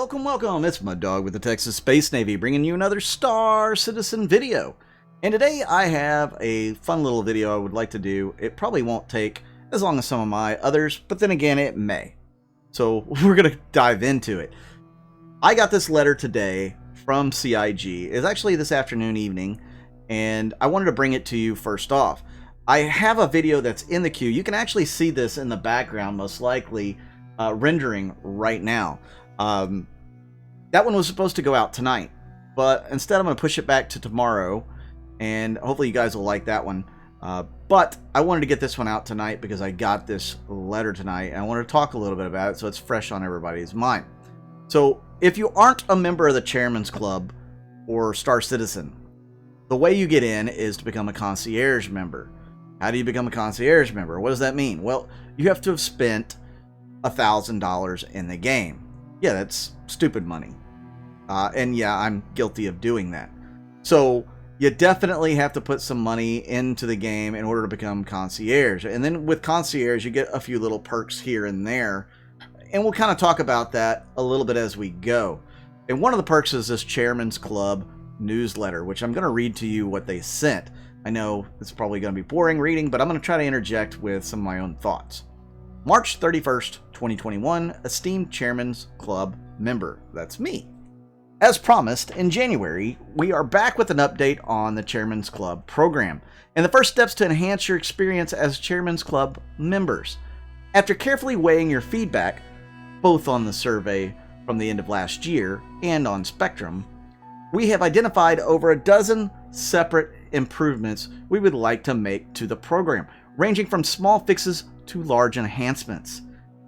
Welcome, it's my dog with the Texas Space Navy bringing you another Star Citizen video. And today I have a fun little video I would like to do. It probably won't take as long as some of my others, but then again it may. So we're going to dive into it. I got this letter today from CIG. It's actually this afternoon, evening, and I wanted to bring it to you first off. I have a video that's in the queue. You can actually see this in the background, most likely, rendering right now. That one was supposed to go out tonight, but instead I'm going to push it back to tomorrow, and hopefully you guys will like that one. But I wanted to get this one out tonight because I got this letter tonight, and I wanted to talk a little bit about it so it's fresh on everybody's mind. So if you aren't a member of the Chairman's Club or Star Citizen, the way you get in is to become a concierge member. How do you become a concierge member? What does that mean? Well, you have to have spent $1,000 in the game. Yeah, that's stupid money. And yeah, I'm guilty of doing that. So you definitely have to put some money into the game in order to become concierge. And then with concierge, you get a few little perks here and there. And we'll kind of talk about that a little bit as we go. And one of the perks is this Chairman's Club newsletter, which I'm going to read to you what they sent. I know it's probably going to be boring reading, but I'm going to try to interject with some of my own thoughts. March 31st, 2021, esteemed Chairman's Club member. That's me. As promised, in January, we are back with an update on the Chairman's Club program and the first steps to enhance your experience as Chairman's Club members. After carefully weighing your feedback, both on the survey from the end of last year and on Spectrum, we have identified over a dozen separate improvements we would like to make to the program, ranging from small fixes to large enhancements,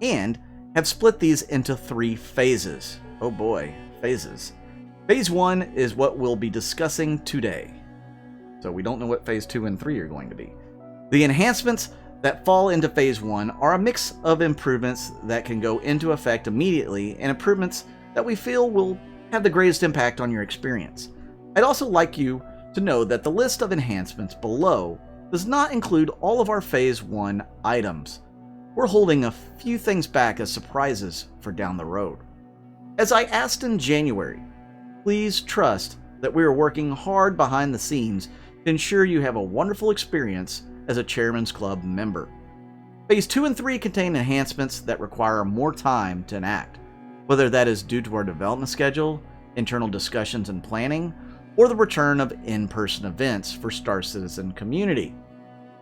and have split these into 3 phases. Oh boy, phases. Phase 1 is what we'll be discussing today. So we don't know what phase 2 and 3 are going to be. The enhancements that fall into phase 1 are a mix of improvements that can go into effect immediately and improvements that we feel will have the greatest impact on your experience. I'd also like you to know that the list of enhancements below does not include all of our phase 1 items. We're holding a few things back as surprises for down the road. As I asked in January, please trust that we are working hard behind the scenes to ensure you have a wonderful experience as a Chairman's Club member. Phase 2 and 3 contain enhancements that require more time to enact, whether that is due to our development schedule, internal discussions and planning, or the return of in-person events for Star Citizen community.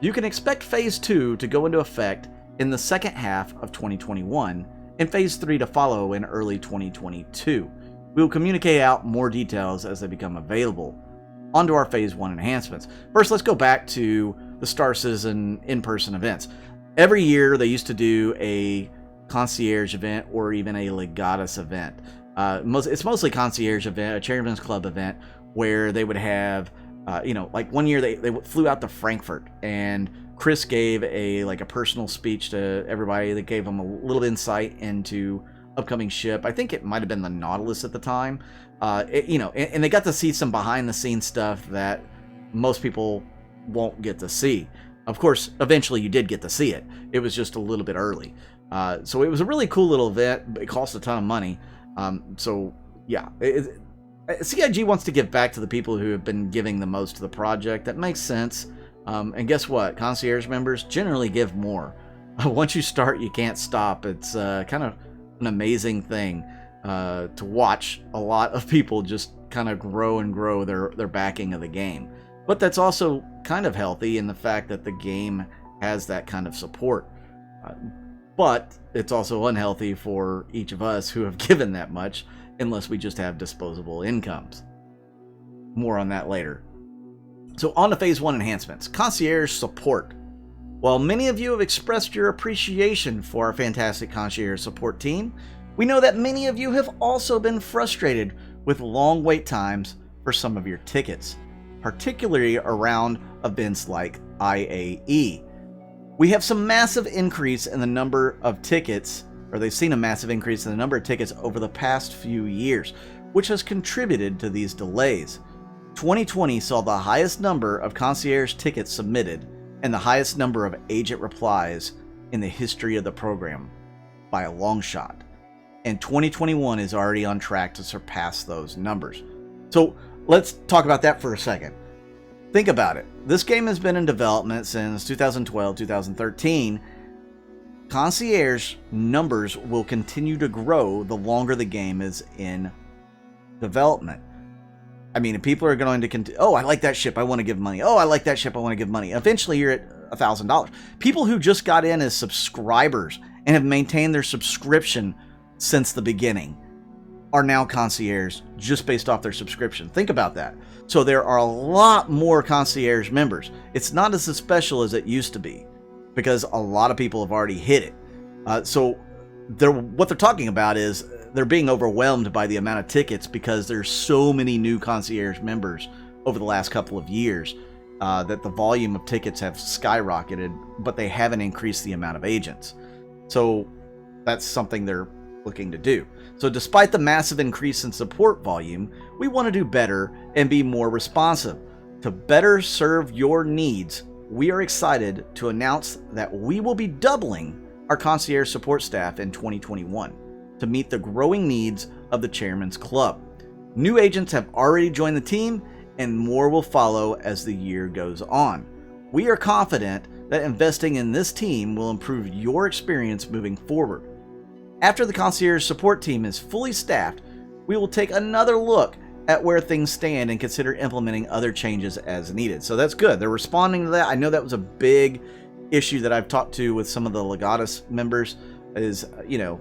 You can expect Phase 2 to go into effect in the second half of 2021 and Phase 3 to follow in early 2022. We will communicate out more details as they become available. Onto our Phase 1 enhancements. First, let's go back to the Star Citizen in-person events. Every year they used to do a concierge event or even a legatus event. It's mostly concierge event, a Chairman's Club event, where they would have, like one year they flew out to Frankfurt, and Chris gave a personal speech to everybody that gave them a little insight into upcoming ship. I think it might have been the Nautilus at the time. And they got to see some behind the scenes stuff that most people won't get to see. Of course, eventually you did get to see it. It was just a little bit early. So it was a really cool little event. It cost a ton of money. So yeah, CIG wants to give back to the people who have been giving the most to the project. That makes sense. And guess what? Concierge members generally give more. Once you start, you can't stop. It's kind of an amazing thing to watch a lot of people just kind of grow and grow their backing of the game. But that's also kind of healthy in the fact that the game has that kind of support. But it's also unhealthy for each of us who have given that much, unless we just have disposable incomes. More on that later. So on to Phase 1 enhancements. Concierge Support. While many of you have expressed your appreciation for our fantastic Concierge Support team, we know that many of you have also been frustrated with long wait times for some of your tickets, particularly around events like IAE. We have some massive increase in the number of tickets, or they've seen a massive increase in the number of tickets over the past few years, which has contributed to these delays. 2020 saw the highest number of concierge tickets submitted and the highest number of agent replies in the history of the program by a long shot. and 2021 is already on track to surpass those numbers. So let's talk about that for a second. Think about it. This game has been in development since 2012, 2013. Concierge numbers will continue to grow the longer the game is in development. I mean, people are going to oh, I like that ship, I want to give money. Oh, I like that ship, I want to give money. Eventually, you're at $1,000. People who just got in as subscribers and have maintained their subscription since the beginning are now concierge just based off their subscription. Think about that. So there are a lot more concierge members. It's not as special as it used to be because a lot of people have already hit it. So what they're talking about is they're being overwhelmed by the amount of tickets because there's so many new concierge members over the last couple of years that the volume of tickets have skyrocketed, but they haven't increased the amount of agents. So that's something they're looking to do. So despite the massive increase in support volume, we want to do better and be more responsive. To better serve your needs, we are excited to announce that we will be doubling our concierge support staff in 2021 to meet the growing needs of the Chairman's Club. New agents have already joined the team, and more will follow as the year goes on. We are confident that investing in this team will improve your experience moving forward. After the concierge support team is fully staffed, we will take another look at where things stand and consider implementing other changes as needed. So that's good. They're responding to that. I know that was a big issue that I've talked to with some of the Legatus members is, you know,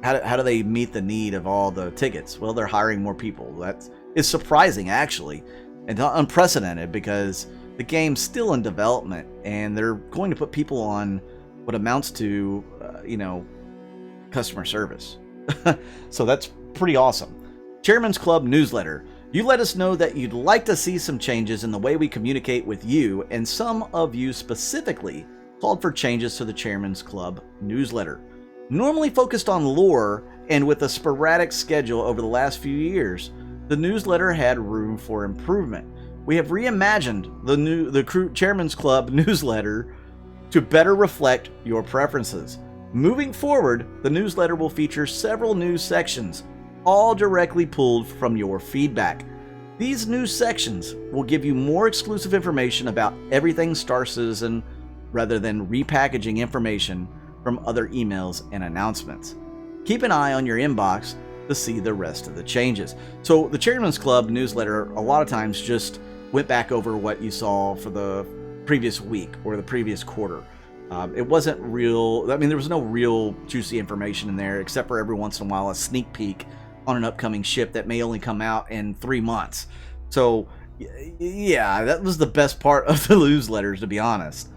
how do they meet the need of all the tickets? Well, they're hiring more people. That is surprising, actually, and unprecedented because the game's still in development and they're going to put people on what amounts to, you know, customer service. So that's pretty awesome. Chairman's Club newsletter. You let us know that you'd like to see some changes in the way we communicate with you, and some of you specifically called for changes to the Chairman's Club newsletter. Normally focused on lore and with a sporadic schedule over the last few years, the newsletter had room for improvement. We have reimagined the Chairman's Club newsletter to better reflect your preferences. Moving forward, the newsletter will feature several new sections, all directly pulled from your feedback. These new sections will give you more exclusive information about everything Star Citizen rather than repackaging information from other emails and announcements. Keep an eye on your inbox to see the rest of the changes. So the Chairman's Club newsletter a lot of times just went back over what you saw for the previous week or the previous quarter. It wasn't real, I mean, there was no real juicy information in there except for every once in a while a sneak peek on an upcoming ship that may only come out in 3 months. So yeah, that was the best part of the newsletters, to be honest.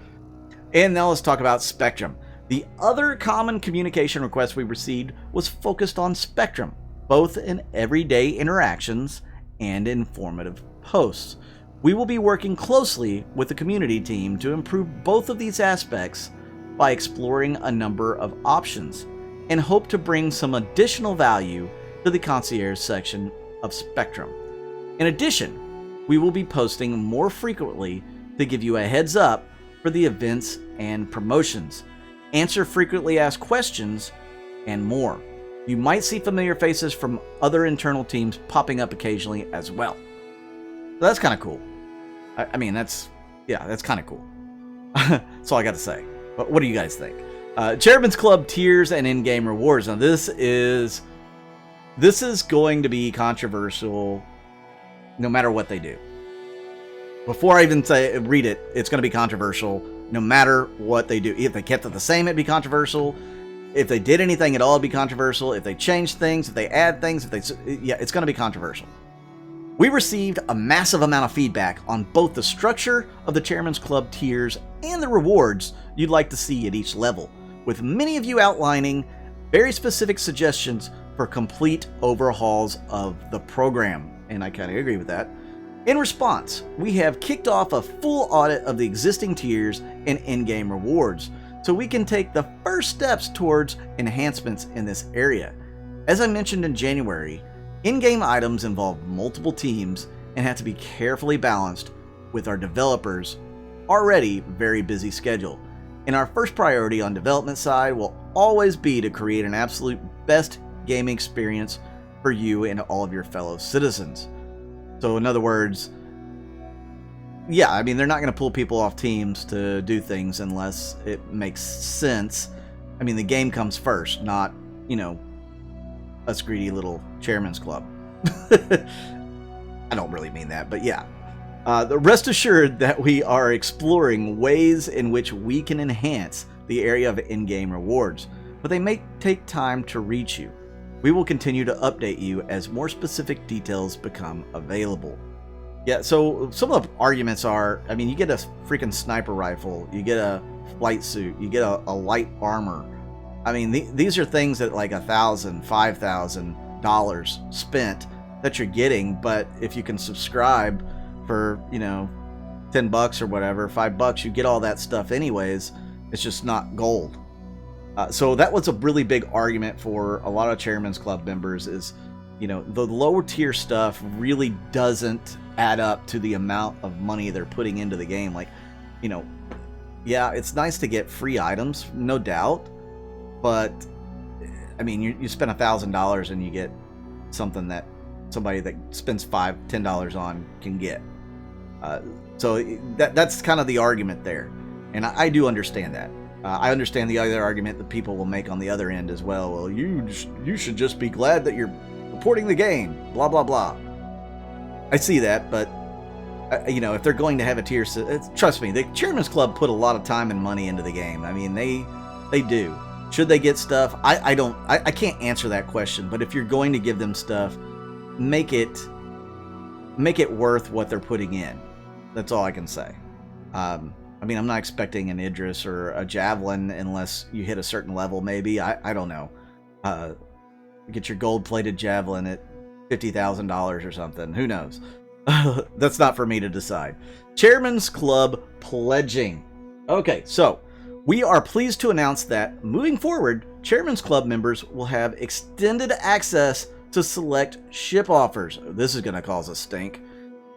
And now let's talk about Spectrum. The other common communication request we received was focused on Spectrum, both in everyday interactions and informative posts. We will be working closely with the community team to improve both of these aspects by exploring a number of options and hope to bring some additional value to the concierge section of Spectrum. In addition, we will be posting more frequently to give you a heads up for the events and promotions, answer frequently asked questions, and more. You might see familiar faces from other internal teams popping up occasionally as well. So that's kind of cool. I mean, that's kind of cool. That's all I got to say. But what do you guys think? Chairman's Club tiers and in-game rewards. Now this is going to be controversial no matter what they do. Before I even read it, it's going to be controversial no matter what they do. If they kept it the same, it'd be controversial. If they did anything at all, it'd be controversial. If they changed things, if they add things, it's going to be controversial. We received a massive amount of feedback on both the structure of the Chairman's Club tiers and the rewards you'd like to see at each level, with many of you outlining very specific suggestions for complete overhauls of the program, and I kind of agree with that. In response, we have kicked off a full audit of the existing tiers and in-game rewards, so we can take the first steps towards enhancements in this area. As I mentioned in January, in-game items involve multiple teams and have to be carefully balanced with our developers' already very busy schedule. And our first priority on development side will always be to create an absolute best gaming experience for you and all of your fellow citizens. So in other words, yeah, I mean, they're not going to pull people off teams to do things unless it makes sense. I mean, the game comes first, not, you know, us greedy little chairman's club. I don't really mean that, but yeah. Rest assured that we are exploring ways in which we can enhance the area of in-game rewards, but they may take time to reach you. We will continue to update you as more specific details become available. Yeah, so some of the arguments are, I mean, you get a freaking sniper rifle, you get a flight suit, you get a light armor. I mean, these are things that like $1,000, $5,000 spent that you're getting, but if you can subscribe for, you know, 10 bucks or whatever, $5, you get all that stuff anyways. It's just not gold. So that was a really big argument for a lot of Chairman's Club members is, you know, the lower tier stuff really doesn't add up to the amount of money they're putting into the game. Like, you know, yeah, it's nice to get free items, no doubt, but I mean, you spend $1,000 and you get something that somebody that spends $5, $10 on can get. So that's kind of the argument there, and I do understand that. I understand the other argument that people will make on the other end as well. Well, you should just be glad that you're reporting the game, blah blah blah. I see that, but you know, if they're going to have a tier, trust me, the Chairman's Club put a lot of time and money into the game. I mean, they do. Should they get stuff? I can't answer that question. But if you're going to give them stuff, make it worth what they're putting in. That's all I can say. I mean, I'm not expecting an Idris or a Javelin unless you hit a certain level, maybe. I don't know. Get your gold-plated Javelin at $50,000 or something. Who knows? That's not for me to decide. Chairman's Club pledging. Okay, so we are pleased to announce that moving forward, Chairman's Club members will have extended access to select ship offers. This is going to cause a stink.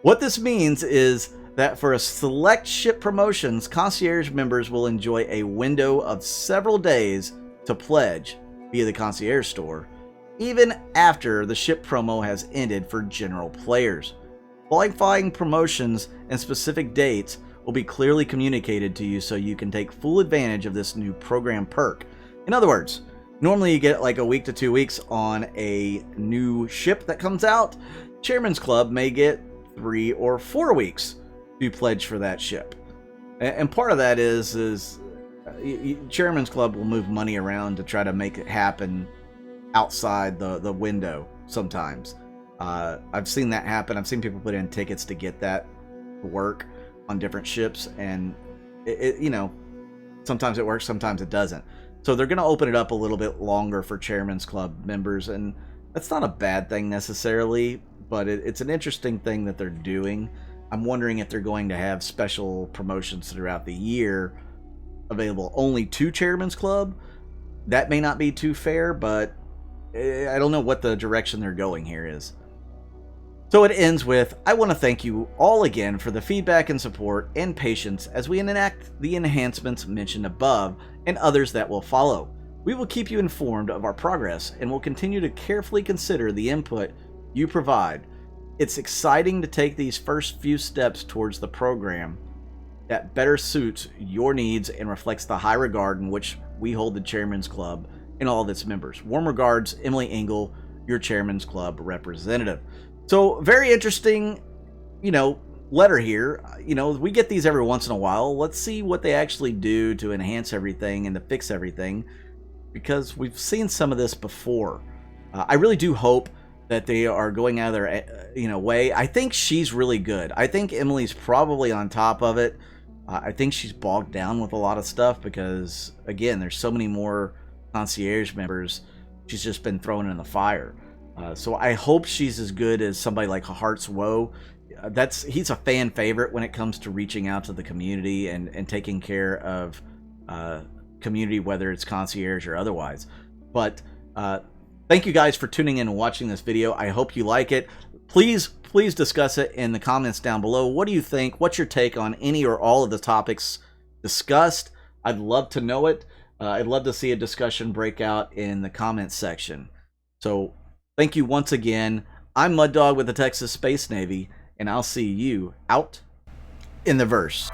What this means is that for a select ship promotions, Concierge members will enjoy a window of several days to pledge via the Concierge store, even after the ship promo has ended for general players. Qualifying promotions and specific dates will be clearly communicated to you so you can take full advantage of this new program perk. In other words, normally you get like a week to 2 weeks on a new ship that comes out. Chairman's Club may get 3 or 4 weeks to pledge for that ship. And part of that is Chairman's Club will move money around to try to make it happen outside the window sometimes. I've seen that happen. I've seen people put in tickets to get that to work on different ships, and it you know, sometimes it works, sometimes it doesn't. So they're going to open it up a little bit longer for Chairman's Club members, and that's not a bad thing necessarily, but it's an interesting thing that they're doing. I'm wondering if they're going to have special promotions throughout the year available only to Chairman's Club. That may not be too fair, but I don't know what the direction they're going here is. So it ends with, I want to thank you all again for the feedback and support and patience as we enact the enhancements mentioned above and others that will follow. We will keep you informed of our progress and will continue to carefully consider the input you provide. It's exciting to take these first few steps towards the program that better suits your needs and reflects the high regard in which we hold the Chairman's Club and all of its members. Warm regards, Emily Engel, your Chairman's Club representative. So very interesting, you know, letter here. You know, we get these every once in a while. Let's see what they actually do to enhance everything and to fix everything, because we've seen some of this before. I really do hope that they are going out of their, you know, way. I think she's really good. I think Emily's probably on top of it. I think she's bogged down with a lot of stuff because, again, there's so many more Concierge members. She's just been thrown in the fire. So I hope she's as good as somebody like Heart's Woe. He's a fan favorite when it comes to reaching out to the community and taking care of community, whether it's Concierge or otherwise. But thank you guys for tuning in and watching this video. I hope you like it. Please discuss it in the comments down below. What do you think? What's your take on any or all of the topics discussed? I'd love to know it. I'd love to see a discussion break out in the comments section. So thank you once again. I'm Mud Dog with the Texas Space Navy, and I'll see you out in the verse.